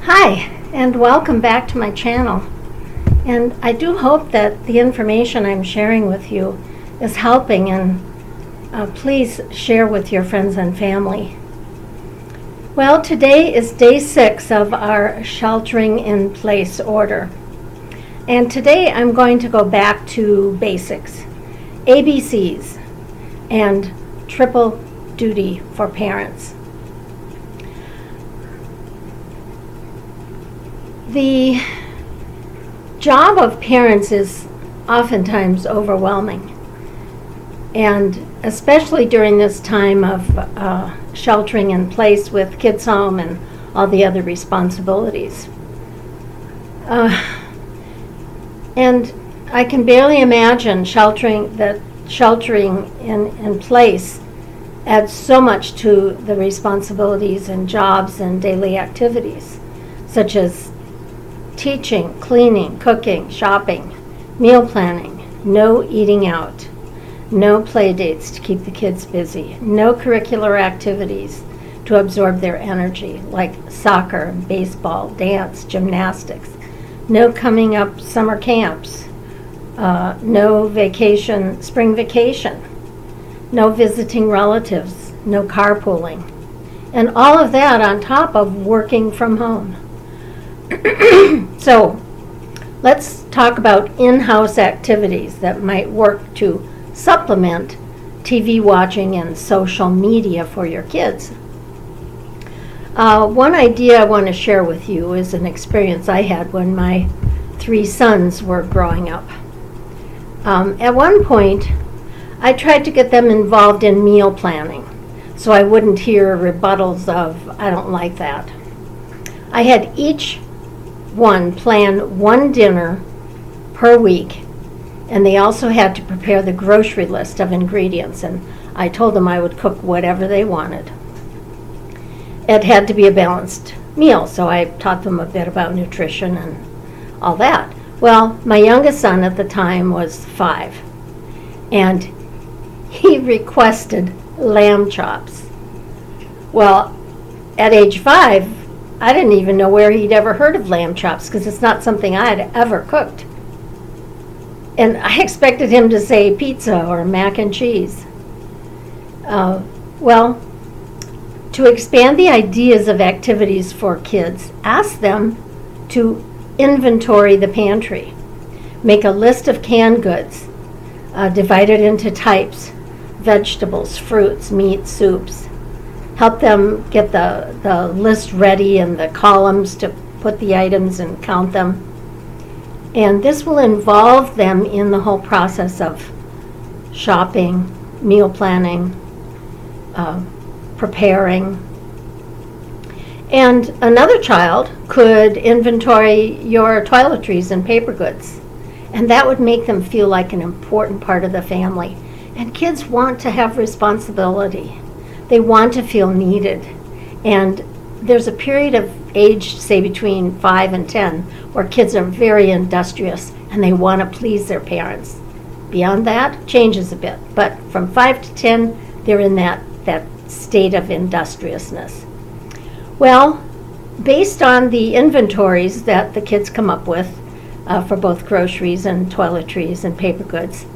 Hi, and welcome back to my channel. And I do hope that the information I'm sharing with you is helping, and please share with your friends and family. Well, today is day 6 of our sheltering in place order. And today I'm going to go back to basics, ABCs, and triple duty for parents. The job of parents is oftentimes overwhelming, and especially during this time of sheltering in place with kids home and all the other responsibilities. And I can barely imagine sheltering in place adds so much to the responsibilities and jobs and daily activities, such as teaching, cleaning, cooking, shopping, meal planning, no eating out, no play dates to keep the kids busy, no curricular activities to absorb their energy, like soccer, baseball, dance, gymnastics, no coming up summer camps, no vacation, spring vacation, no visiting relatives, no carpooling, and all of that on top of working from home. So let's talk about in-house activities that might work to supplement TV watching and social media for your kids. One idea I want to share with you is an experience I had when my 3 sons were growing up. At one point, I tried to get them involved in meal planning so I wouldn't hear rebuttals of, "I don't like that." I had each one plan one dinner per week, and they also had to prepare the grocery list of ingredients, and I told them I would cook whatever they wanted. It had to be a balanced meal, so I taught them a bit about nutrition and all that. Well, my youngest son at the time was 5, and he requested lamb chops. Well, at age 5, I didn't even know where he'd ever heard of lamb chops, because it's not something I had ever cooked. And I expected him to say pizza or mac and cheese. Well, to expand the ideas of activities for kids, ask them to inventory the pantry. Make a list of canned goods, divide it into types: vegetables, fruits, meat, soups. Help them get the list ready and the columns to put the items and count them. And this will involve them in the whole process of shopping, meal planning, preparing. And another child could inventory your toiletries and paper goods, and that would make them feel like an important part of the family. And kids want to have responsibility. They want to feel needed. And there's a period of age, say between 5 and 10, where kids are very industrious and they want to please their parents. Beyond that, changes a bit. But from 5 to 10, they're in that state of industriousness. Well, based on the inventories that the kids come up with for both groceries and toiletries and paper goods,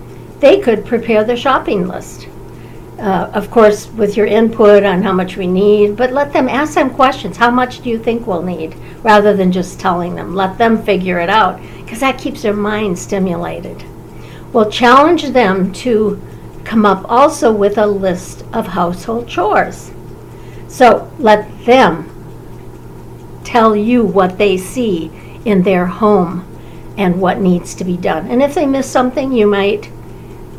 they could prepare the shopping list. Of course, with your input on how much we need, but ask them questions. How much do you think we'll need? Rather than just telling them. Let them figure it out, because that keeps their mind stimulated. We'll challenge them to come up also with a list of household chores. So let them tell you what they see in their home and what needs to be done. And if they miss something, you might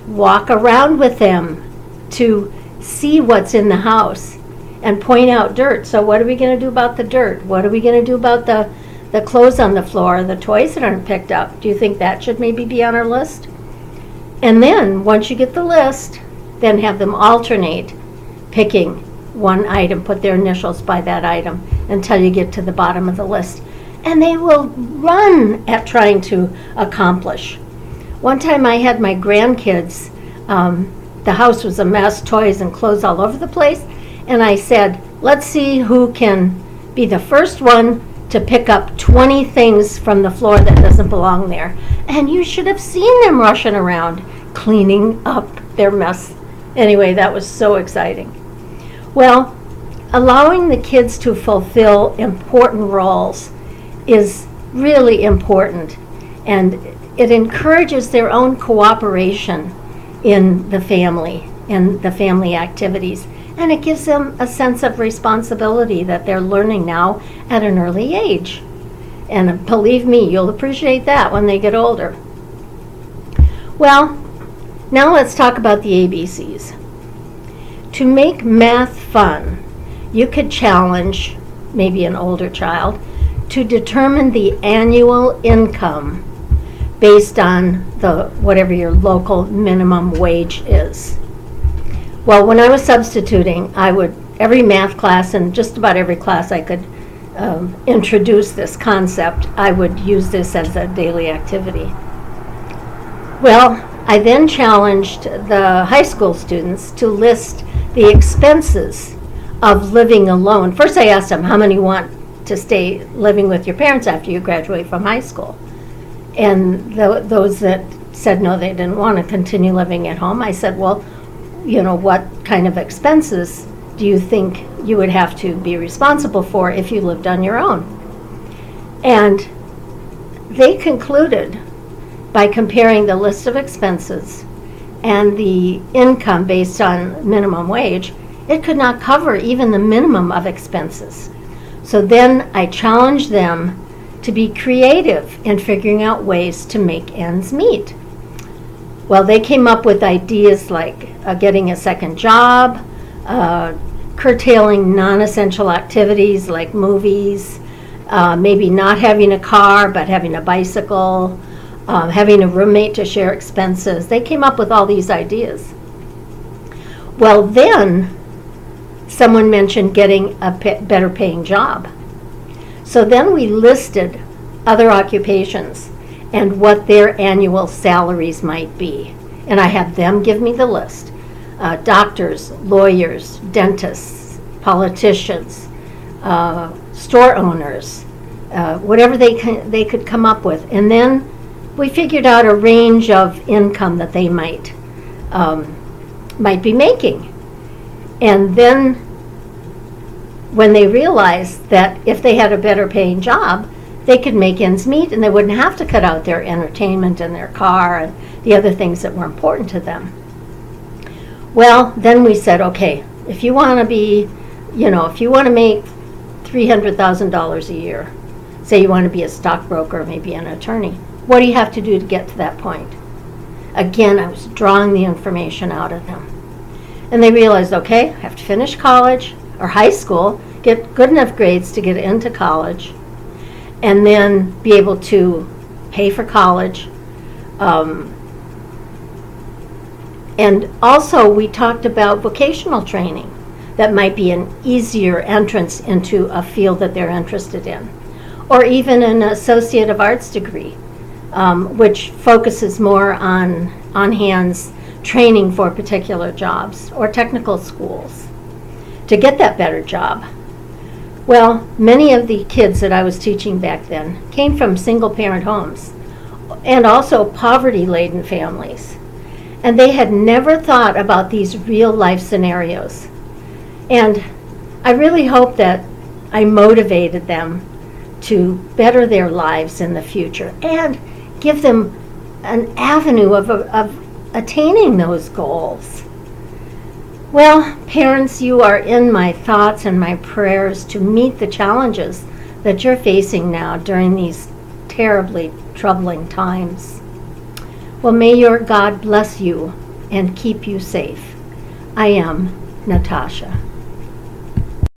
walk around with them to see what's in the house and point out dirt. So what are we going to do about the dirt? What are we going to do about the clothes on the floor, the toys that aren't picked up? Do you think that should maybe be on our list? And then once you get the list, then have them alternate picking one item, put their initials by that item until you get to the bottom of the list. And they will run at trying to accomplish. One time I had my grandkids, the house was a mess, toys and clothes all over the place, and I said, let's see who can be the first one to pick up 20 things from the floor that doesn't belong there. And you should have seen them rushing around, cleaning up their mess. Anyway, that was so exciting. Well, allowing the kids to fulfill important roles is really important, and it encourages their own cooperation in the family activities, and it gives them a sense of responsibility that they're learning now at an early age. And believe me, you'll appreciate that when they get older. Well, now let's talk about the ABCs. To make math fun, you could challenge maybe an older child to determine the annual income based on whatever your local minimum wage is. Well, when I was substituting, every math class and just about every class I could introduce this concept, I would use this as a daily activity. Well, I then challenged the high school students to list the expenses of living alone. First I asked them, how many want to stay living with your parents after you graduate from high school? And those that said no, they didn't want to continue living at home, I said, well, what kind of expenses do you think you would have to be responsible for if you lived on your own? And they concluded, by comparing the list of expenses and the income based on minimum wage, it could not cover even the minimum of expenses. So then I challenged them to be creative in figuring out ways to make ends meet. Well, they came up with ideas like getting a second job, curtailing non-essential activities like movies, maybe not having a car but having a bicycle, having a roommate to share expenses. They came up with all these ideas. Well, then someone mentioned getting a better paying job. So then we listed other occupations and what their annual salaries might be. And I had them give me the list. Doctors, lawyers, dentists, politicians, store owners, whatever they could come up with. And then we figured out a range of income that they might be making. And then when they realized that if they had a better paying job, they could make ends meet and they wouldn't have to cut out their entertainment and their car and the other things that were important to them. Well, then we said, okay, if you want to make $300,000 a year, say you want to be a stockbroker, maybe an attorney, what do you have to do to get to that point? Again, I was drawing the information out of them. And they realized, okay, I have to finish college or high school, get good enough grades to get into college, and then be able to pay for college. And also we talked about vocational training that might be an easier entrance into a field that they're interested in. Or even an Associate of Arts degree, which focuses more on hands training for particular jobs, or technical schools to get that better job. Well, many of the kids that I was teaching back then came from single parent homes and also poverty-laden families. And they had never thought about these real life scenarios. And I really hope that I motivated them to better their lives in the future and give them an avenue of attaining those goals. Well, parents, you are in my thoughts and my prayers to meet the challenges that you're facing now during these terribly troubling times. Well, may your God bless you and keep you safe. I am Natasha.